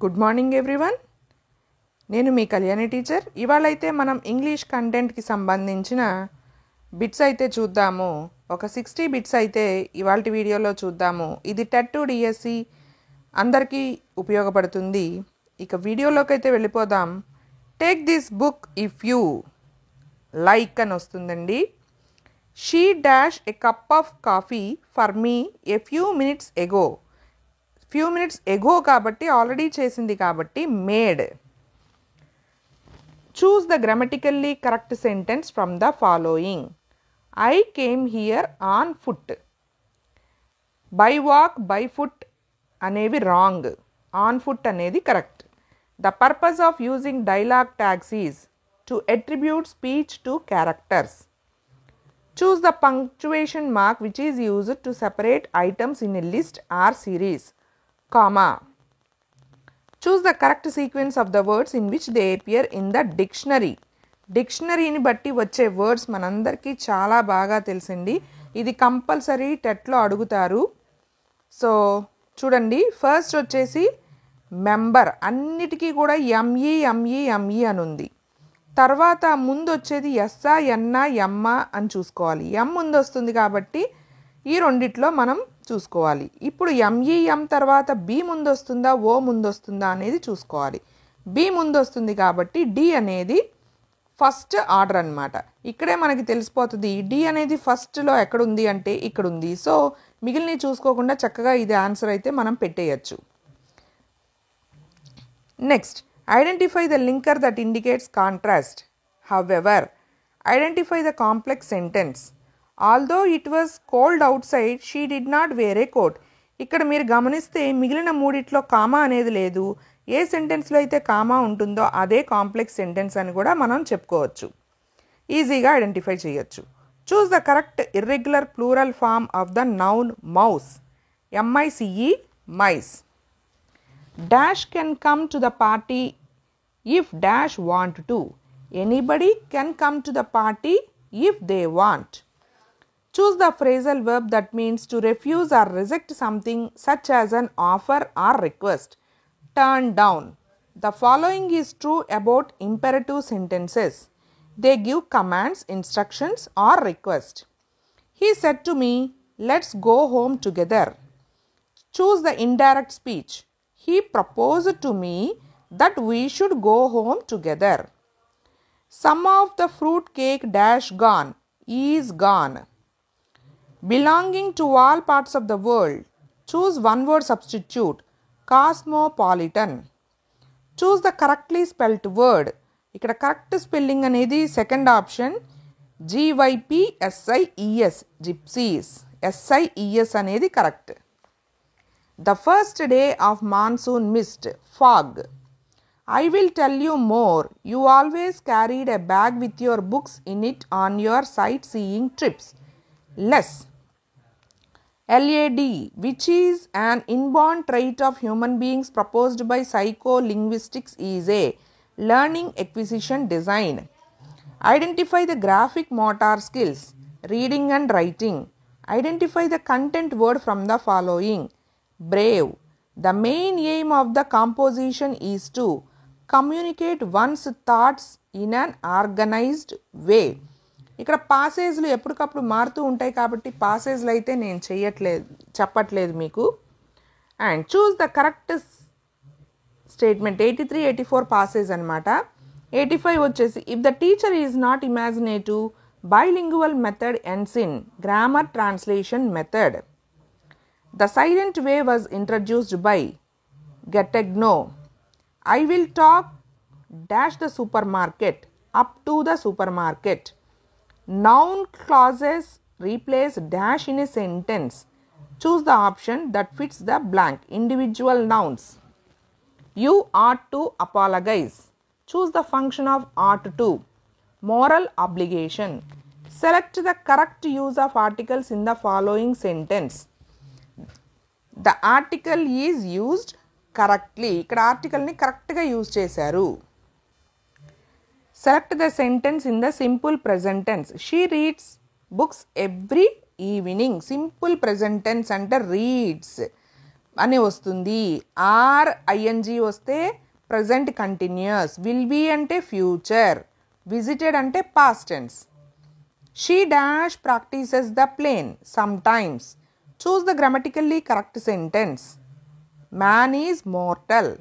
Good morning everyone. నేను మీ Kalyani teacher. ఇవాళ అయితే మనం ఇంగ్లీష్ కంటెంట్కి సంబంధించిన బిట్స్ అయితే చూద్దాము. ఒక 60 బిట్స్ అయితే ఇవాళ వీడియోలో చూద్దాము. ఇది టెట్ టు డిఎస్సి అందరికీ ఉపయోగపడుతుంది. ఇక వీడియోలోకి అయితే వెళ్ళిపోదాం. Take this book if you like అని వస్తుందండి. She dash a cup of coffee for me a few minutes ఎగో కాబట్టి ఆల్రెడీ చేసింది కాబట్టి made. Choose the grammatically correct sentence from the following. I came here on foot. By walk, by foot అనేవి wrong. On foot అనేది correct. The purpose of using dialogue tags is to attribute speech to characters. Choose the punctuation mark which is used to separate items in a list or series, comma. Choose the correct sequence of the words in which they appear in the dictionary. డిక్షనరీని బట్టి వచ్చే words మనందరికీ చాలా బాగా తెలిసింది. ఇది compulsory టెట్లో అడుగుతారు. So చూడండి, ఫస్ట్ వచ్చేసి మెంబర్, అన్నిటికీ కూడా ఎంఈ అని ఉంది. తర్వాత ముందు వచ్చేది ఎస్సా ఎన్నా ఎమ్మా అని చూసుకోవాలి. ఎం ముందు వస్తుంది కాబట్టి ఈ రెండిట్లో మనం చూసుకోవాలి. ఇప్పుడు ఎంఈఎం తర్వాత బి ముందు వస్తుందా ఓ ముందు వస్తుందా అనేది చూసుకోవాలి. బి ముందు వస్తుంది కాబట్టి డి అనేది ఫస్ట్ ఆర్డర్ అన్నమాట. ఇక్కడే మనకి తెలిసిపోతుంది డి అనేది ఫస్ట్లో ఎక్కడుంది అంటే ఇక్కడ ఉంది. సో మిగిలినవి చూసుకోకుండా చక్కగా ఇది ఆన్సర్ అయితే మనం పెట్టేయచ్చు. Next, identify the linker that indicates contrast. However, identify the complex sentence. Although it was cold outside, she did not wear a coat. ఇక్కడ మీరు గమనిస్తే మిగిలిన మూడిట్లో కామా అనేది లేదు. ఏ సెంటెన్స్లో అయితే కామా ఉంటుందో అదే కాంప్లెక్స్ సెంటెన్స్ అని కూడా మనం చెప్పుకోవచ్చు. ఈజీగా ఐడెంటిఫై చేయొచ్చు. Choose the correct irregular plural form of the noun mouse. MICE, mice. Dash can come to the party if dash want to. Anybody can come to the party if they want. Choose the phrasal verb that means to refuse or reject something such as an offer or request. Turn down. The following is true about imperative sentences. They give commands, instructions or request. He said to me, let's go home together. Choose the indirect speech. He proposed to me that we should go home together. Some of the fruit cake dash gone is gone. Belonging to all parts of the world. Choose one word substitute. Cosmopolitan. Choose the correctly spelt word. ఇక్కడ correct spelling అనేది second option GYPSIES, gypsies. SIES అనేది correct. The first day of monsoon mist, fog. I will tell you more. You always carried a bag with your books in it on your sightseeing trips. Less. LAD, which is an inborn trait of human beings proposed by psycholinguistics, is a learning acquisition design. Identify the graphic motor skills, reading and writing. Identify the content word from the following. Brave. The main aim of the composition is to communicate one's thoughts in an organized way. ఇక్కడ పాసేజ్లు ఎప్పటికప్పుడు మారుతూ ఉంటాయి కాబట్టి పాసేజ్లు అయితే నేను చెప్పట్లేదు మీకు. And choose the correct statement. 83, 84 passage అనమాట. 85 వచ్చేసి if the teacher is not imaginative, bilingual method ends in grammar translation method. The silent way was introduced by Gettegno. I will talk dash the supermarket up to the supermarket. Noun clauses replace dash in a sentence. Choose the option that fits the blank. Individual nouns. You ought to apologize. Choose the function of ought to. Moral obligation. Select the correct use of articles in the following sentence. The article is used correctly. ఇక్కడ ఆర్టికల్ని కరెక్ట్గా use చేశారు. Select the sentence in the simple present tense. She reads books every evening. Simple present tense అంటే reads. అని వస్తుంది. Are ING వస్తే present continuous, will be అంటే future, visited అంటే past tense. She dash practises the plane sometimes. Choose the grammatically correct sentence. Man is mortal.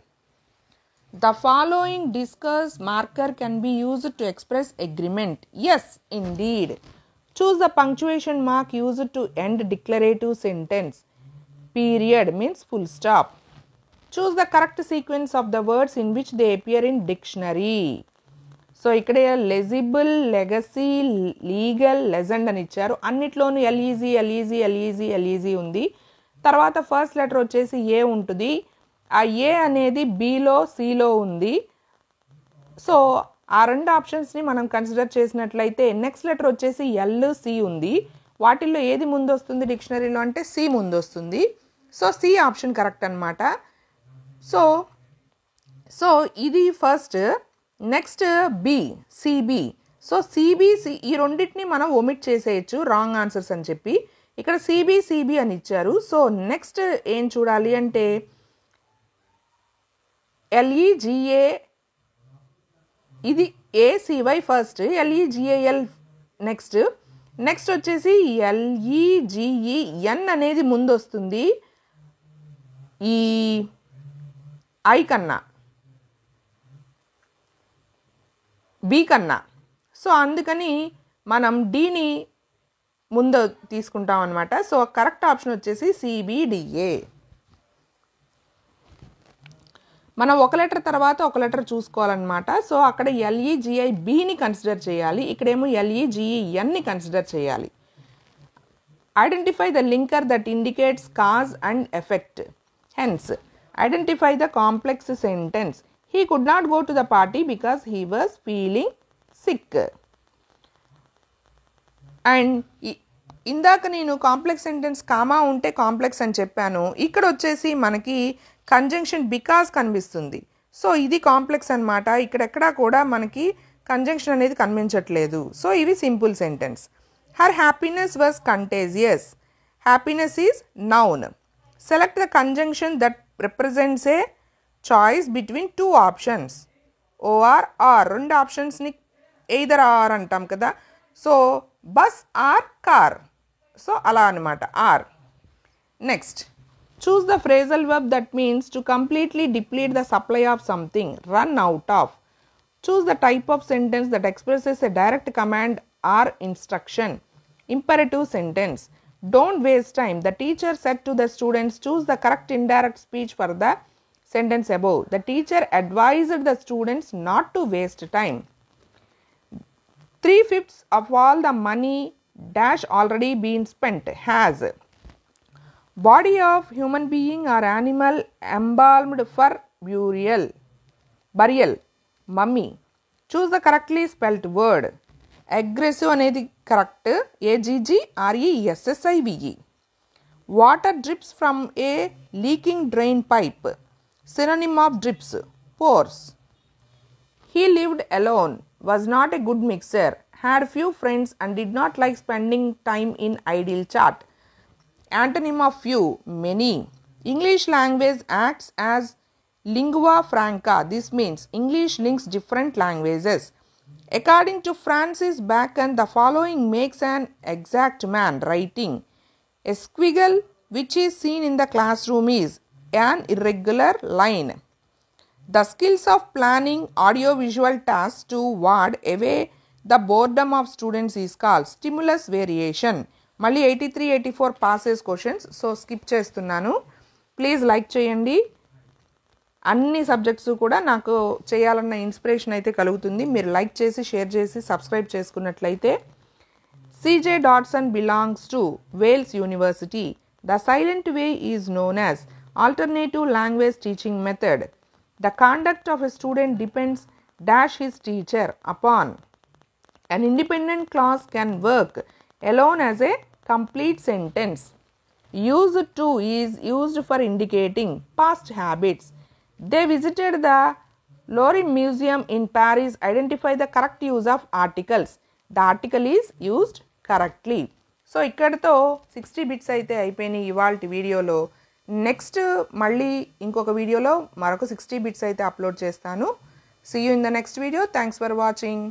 The following discuss marker can be used to express agreement. Yes, indeed. Choose the punctuation mark used to end declarative sentence. Period means full stop. Choose the correct sequence of the words in which they appear in dictionary. So ఇక్కడ legible, legacy, legal, legend అని ఇచ్చారు. అన్నిట్లోనూ LEG ఉంది. తర్వాత first letter వచ్చేసి ఏ ఉంటుంది. ఆ ఏ అనేది బిలో, సిలో ఉంది. సో ఆ రెండు ఆప్షన్స్ని మనం కన్సిడర్ చేసినట్లయితే నెక్స్ట్ లెటర్ వచ్చేసి ఎల్, సి ఉంది. వాటిల్లో ఏది ముందు వస్తుంది డిక్షనరీలో అంటే సి ముందు వస్తుంది. సో సి ఆప్షన్ కరెక్ట్ అనమాట. సో ఇది first. Next B, CB. So CBC ఈ రెండింటిని మనం ఒమిట్ చేసేయచ్చు రాంగ్ ఆన్సర్స్ అని చెప్పి. ఇక్కడ సిబి అని ఇచ్చారు. సో నెక్స్ట్ ఏం చూడాలి అంటే ఎల్ఈజిఏ, ఇది ఏసివై ఫస్ట్, ఎల్ఈజిఏఎల్ నెక్స్ట్ వచ్చేసి ఎల్ఈజిఈఎన్ అనేది ముందు వస్తుంది ఈ ఐ కన్నా, బి కన్నా. సో అందుకని మనం డిని ముందు తీసుకుంటాం అనమాట. సో కరెక్ట్ ఆప్షన్ వచ్చేసి సిబిడిఏ. మనం ఒక లెటర్ తర్వాత ఒక లెటర్ చూసుకోవాలన్నమాట. సో అక్కడ ఎల్ఈజిఐ బిని కన్సిడర్ చేయాలి, ఇక్కడేమో ఎల్ఈజిఈఎన్ని కన్సిడర్ చేయాలి. Identify the linker that indicates cause and effect. Hence identify the complex sentence. He could not go to the party because he was feeling sick. And ఇందాక నేను complex sentence comma ఉంటే complex అని చెప్పాను. ఇక్కడ వచ్చేసి మనకి conjunction because కనిపిస్తుంది. So ఇది కాంప్లెక్స్ అనమాట. ఇక్కడెక్కడా కూడా మనకి కంజంక్షన్ అనేది కనిపించట్లేదు. సో ఇవి simple sentence. Her happiness was contagious. Happiness is noun. Select the conjunction that represents a choice between two options. O R or రెండు ఆప్షన్స్ని ఎయిదర్ ఆర్ అంటాం కదా. So bus or car. So అలా అనమాట or. Next choose the phrasal verb that means to completely deplete the supply of something, run out of. Choose the type of sentence that expresses a direct command or instruction. Imperative sentence. Don't waste time. The teacher said to the students, choose the correct indirect speech for the sentence above. The teacher advised the students not to waste time. 3/5 of all the money dash already been spent. Has body of human being or animal embalmed for burial. Mummy. Choose the correctly spelt word. Aggressive అనేది correct. AGGRESSIVE. Water drips from a leaking drain pipe. Synonym of drips. Pours. He lived alone. Was not a good mixer. Had few friends and did not like spending time in idle chat. Antonym of few, many. English language acts as lingua franca. This means English links different languages. According to Francis Bacon, the following makes an exact man. Writing. A squiggle which is seen in the classroom is an irregular line. The skills of planning audiovisual tasks to ward away the boredom of students is called stimulus variation. మళ్ళీ 83-84 passes questions. So skip చేస్తున్నాను. Please like చేయండి. అన్ని subjects కూడా నాకు చేయాలన్న inspiration అయితే కలుగుతుంది. మీరు లైక్ చేసి షేర్ చేసి సబ్స్క్రైబ్ చేసుకున్నట్లయితే. CJ Dodson belongs to Wales University. The silent way is known as alternative language teaching method. The conduct of a student depends dash his teacher upon. An independent class can work alone as a complete sentence. Used to is used for indicating past habits. They visited the Louvre Museum in Paris. Identify the correct use of articles. The article is used correctly. So ఇక్కడతో 60 bits అయితే అయిపోయినాయి ఇవాల్టి వీడియోలో. Next మళ్ళీ ఇంకొక వీడియోలో మరొక 60 bits అయితే అప్లోడ్ చేస్తాను. See you in the next video. Thanks for watching.